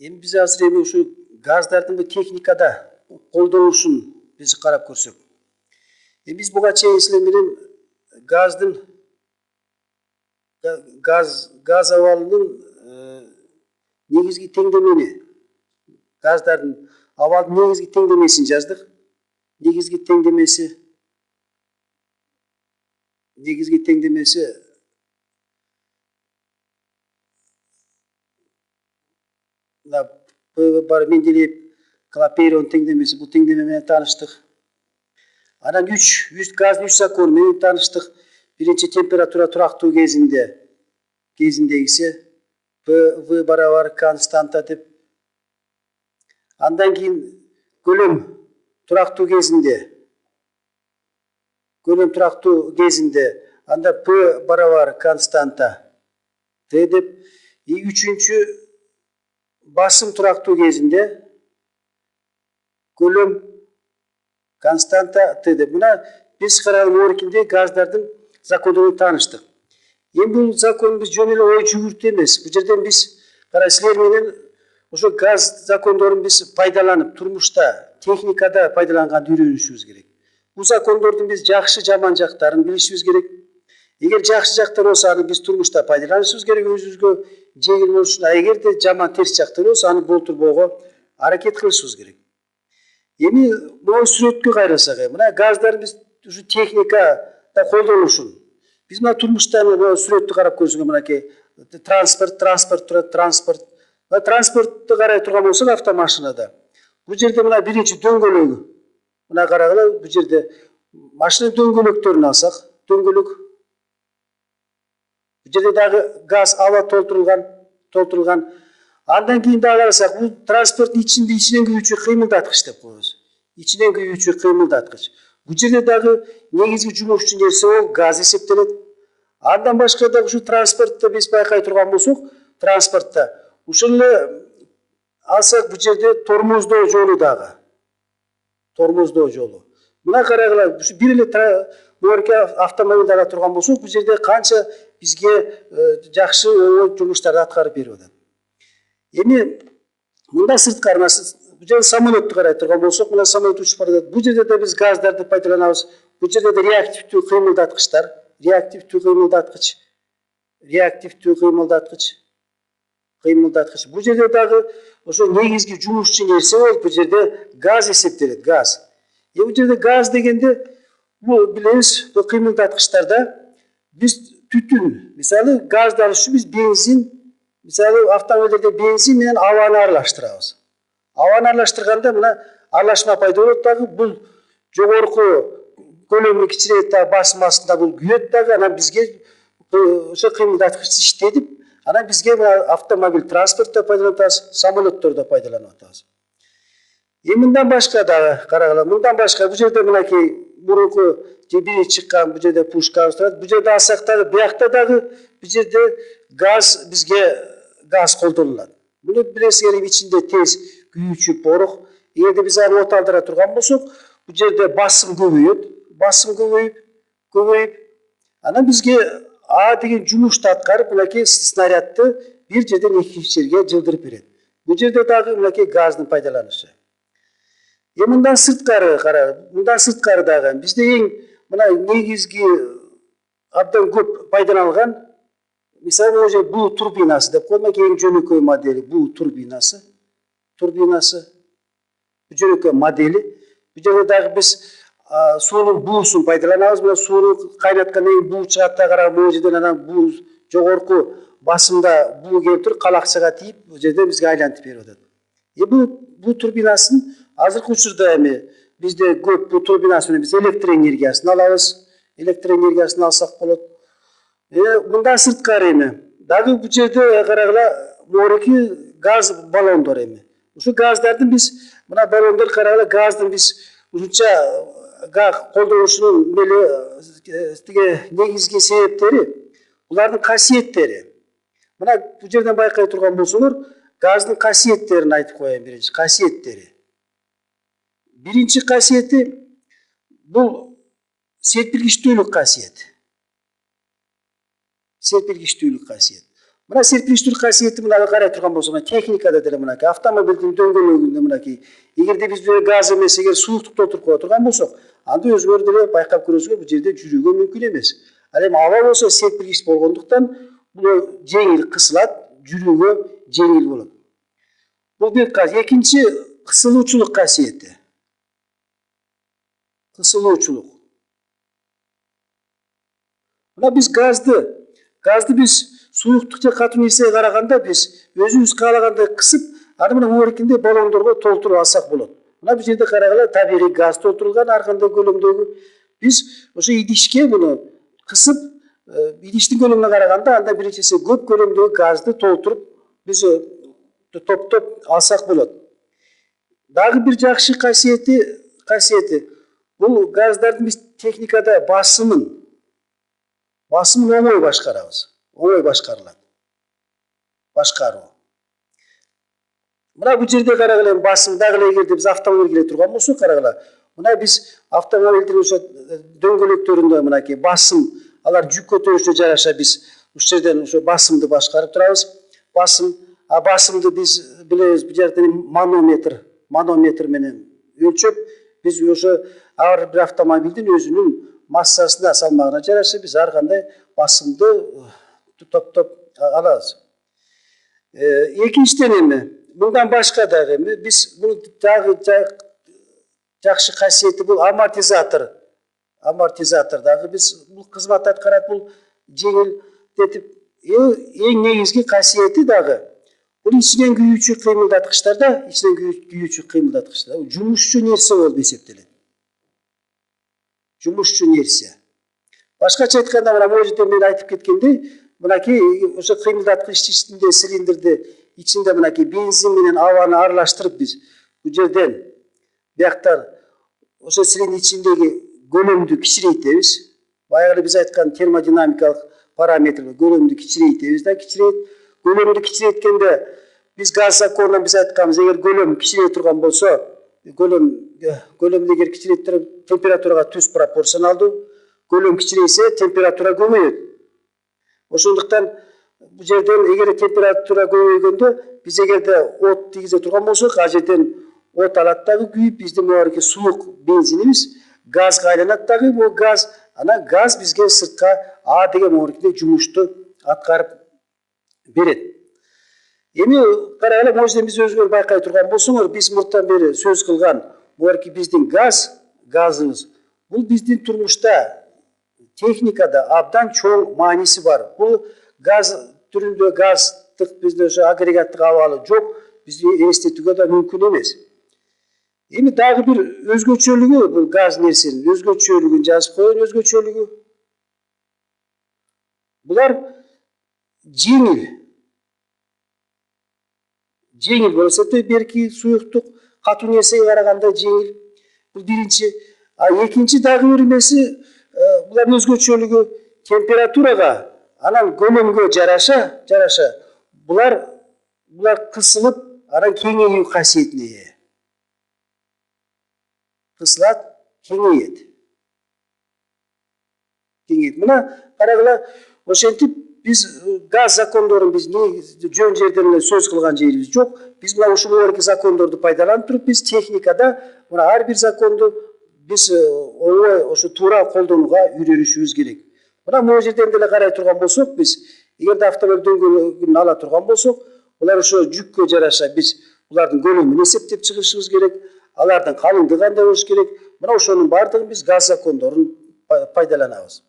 Эми биз азыр эми ушу газдардын бу техникада колдонулушун биз карап көрсөк. Биз буга чейин силер менен газдын газ абалынын негизги теңдемени, газдардын абалдын негизги теңдемесин жаздык. Негизги теңдемеси бар Менделеев Клапейрон теңдемеси, бул теңдеме менен тааныштык. Анан газдын 3 закону менен тааныштык. Биринчи температура турактуу кезиндегиси V барабар константа деп. Андан кийин көлөм турактуу кезинде анда P барабар константа T деп. Үчүнчү басым турактуу кезинде көлөм константа Т деп. Мына биз караган оркинде газдардын закондорун тааныштык. Эми бул закон биз жөн эле ой жүгүртүү эмес. Бул жерден биз силер менен ошо газ закондорун биз пайдаланып, турмушта, техникада пайдаланганды үйрөнүшүбүз керек. Бул закондордун биз жакшы жаман жактарын билишибиз керек. Эгер жакшы жактары болсо аны биз турмушта пайдаланышыбыз керек, өзүбүзгө жеңил болуш үчүн. Эгерде жаман терс жактары болсо аны болтурбоого аракет кылышыбыз керек. Эми могу сүрөткө кайрылсак, мына газдардын биз ушу техникада колдонулушун биз мына турмушта сүрөттү карап көрсөк, мынакей транспортту карай турган болсок автомашинада. Бул жерде мына биринчи дөңгөлөгү. Мына карагыла, бул жерде машина дөңгөлөктөрүн алсак, дөңгөлөк. Бул жерде дагы газ аба толтурулган. Андан кийин дагы карасак, бул транспорттун ичинен күйүүчү кыймылдаткыч деп коебуз. Ичинен күйүүчү кыймылдаткыч. Бул жерде дагы негизги жумушчу нерсе ол газ эсептелет. Андан башка дагы ушу транспортто биз байкай турган болсок, транспортто ушул эле алсак, бул жерде тормоздоо жолу дагы. Тормоздоо жолу. Мына карагыла, ушу бир эле автомобиль турган болсок, бул жерде канча бизге жакшы жумуштарды аткарып берип атат. Эми мында сырткары, бул жерде самолетту карай турган болсок, мына самолет учуп баратат. Бул жерде да биз газдарды пайдаланабыз. Бул жерде да реактивдүү кыймылдаткыч. Бул жерде дагы ошо негизги жумушчу нерсе бол, бул жерде газ эсептелет, газ. Бул жерде газ дегенде, бул билебиз, бул кыймылдаткычтарда биз түтүн, мисалы газды алыш үчүн биз бензин, мисалы автомобилдерде бензин менен абаны аралаштырабыз. Абаны аралаштырганда мына аралашма пайда болот дагы, бул жогорку көлөмү кичирейет дагы, басым астында бул күйөт дагы, анан бизге ошо кыймылдаткыч иштедип, анан бизге автомобиль транспортто пайдаланабыз, самолеттордо пайдаланып атабыз. Мындан башка дагы карагыла, мындан башка бул жерде мынакей мурунку бери чыккан, бул жерде пушкабыз турат. Бул жерде алсак дагы, биякта дагы бул жерде бизге газ колдонулат. Буну билесиңер, ичинде тез күйүүчү порох. Эгерде биз аны от алдыра турган болсок, бул жерде басым көбөйүп, анан бизге А деген жумушту аткарып, мынакей снарядды бир жерден экинчи жерге жылдырып берет. Бул жерде дагы мынакей газдын пайдаланышы. Мындан сырткары дагы бизде эң мына негизги абдан көп пайдаланган, мисалы уже буу турбинасы деп коет, эң жөнөкөй модели буу турбинасы. Бул жөнөкөй модели. Бул жерде дагы биз суунун буусун пайдаланабыз. Мына сууну кайнаткандан кийин буу чыгат да, карагыла, бул жерден анан буу жогорку басымда буу келип туруп калакчага тийип, бул жерде бизге айлантып берип атат. Бул турбинасын азыркы учурда бизде көп бул турбинасы менен биз электр энергиясын алабыз. Электр энергиясын алсак болот. Мындан сырткары дагы бул жерде карагыла, морки газ баллондор Ушу газдардын биз, мына баллондор карагыла, газдын биз ушунча колдонушунун негизги себептери, булардын касиеттери. Мына бул жерден байкай турган болсоңор, газдын касиеттерин айтып коеюн. Биринчи касиети бул серпилгичтүүлүк касиет. Мына серпилиштүү касиети мына карай турган болсок, мына техникада деле мынакей автомобилдин дөңгөлөгүндө мынакей эгерде биз газ эмес, эгер сууктукта отуруп кое турган болсок, анда өзүңөр деле байкап көрөсүңөр, бул жерде жүрүүгө мүмкүн эмес. Ал эми аба болсо серпилгич болгондуктан бул жеңил кысылат, жүрүүгө жеңил болот. Бул бир касиет. Экинчи кысылуучулук касиети. Кысылуучулук. Мына биз газды биз сууктук же катуу нерсеге караганда биз өзүбүз каалагандай кысып, аны мына муарикинде баллондорго толтуруп алсак болот. Мына бул жерде карагыла табигый газ толтурулган ар кандай көлөмдөгү. Биз ошо идишке муну кысып, идиштин көлөмүнө караганда анда бир нече эсе көп көлөмдөгү газды толтуруп биз топтоп алсак болот. Дагы бир жакшы касиети бул газдардын биз техникада басымын оңой башкарабыз. Оңой башкарылат. Башкаруу. Мына бул жерде карагыла, басым дагы эгерде биз автомобиль келе турган болсок, карагыла. Мына биз автомобилдин ошо дөңгөлөктөрүндө мынакей басым, алар жүк көтөрүшүнө жараша биз ушул жерден ошо басымды башкарып турабыз. Басымды биз билебиз, бул жерден манометр менен өлчөп, биз ошо ар бир автомобилдин өзүнүн массасына, салмагына жараша биз ар кандай басымды топтоп алабыз. Экинчиден эми мындан башка дагы биз бул дагы жакшы касиети бул амортизатор. Амортизатор дагы биз бул кызмат аткарат, бул жеңилдетип, эң негизги касиети дагы бул ичинен күйүүчү кыймылдаткычтар да, жумушчу нерсе болуп эсептелет. Жумушчу нерсе. Башкача айтканда, мына могу жерде мен айтып кеткендей, мынакей ошо кыймылдаткыч ичинде цилиндрди ичинде мынакей бензин менен абаны аралаштырып биз бул жерден бияктан ошо цилиндр ичиндеги көлөмдү кичирейтебиз. Баягы биз айткан термодинамикалык параметр көлөмдү кичирейтебиз да, көлөмдү кичирейткенде биз газ законунан биз айтканбыз, эгер көлөм кичирей турган болсо, көлөмдү эгер кичирейт температурага түз пропорционалдуу, көлөм кичирейсе температура көбөйөт. Ошондуктан бул жерден эгер температура көбөйгөндө биз эгерде от тийгизе турган болсок, ал жерден от алат дагы күйүп, биздин могу суук бензинибиз газга айланат дагы, бул газ, анан газ бизге сыртка деген могу жумушту аткарып берет. Эми карагыла, могу жерден биз өзүңөр байкай турган болсоңор, биз муртан бери сөз кылган могу биздин газыбыз, бул биздин турмушта, техникада абдан чоң мааниси бар. Бул газ түрүндө, газдык бизде ошо агрегаттык абалы жок, бизди элестетүүгө да мүмкүн эмес. Эми дагы бир өзгөчөлүгү, бул газ нерсенин өзгөчөлүгүн жазып коеюн. Өзгөчөлүгү булар жеңил болсо да, берки суюктук катуу нерсеге караганда жеңил. Бул биринчи. Экинчи дагы бир нерсе, булардын өзгөчөлүгү температурага, анан көлөмгө жараша булар кысылып, анан кеңейүү касиетине ээ. Кысылат, кеңейет. Мына карагыла, ошентип биз газ закондорун биз жөн жерден эле сөз кылган жерибиз жок. Биз мына ушул закондорду пайдаланып туруп, биз техникада мына ар бир законду биз оңой ошо туура колдонууга үйрөнүшүбүз керек. Мына могу жерден деле карай турган болсок, биз эгерде автомобиль дөңгөлөгүн ала турган болсок, булар ошо жүккө жараша биз булардын көлөмүн эсептеп чыгышыбыз керек, алардын калыңдыгы кандай болуш керек. Мына ошонун баардыгын биз газ закондорун пайдаланабыз.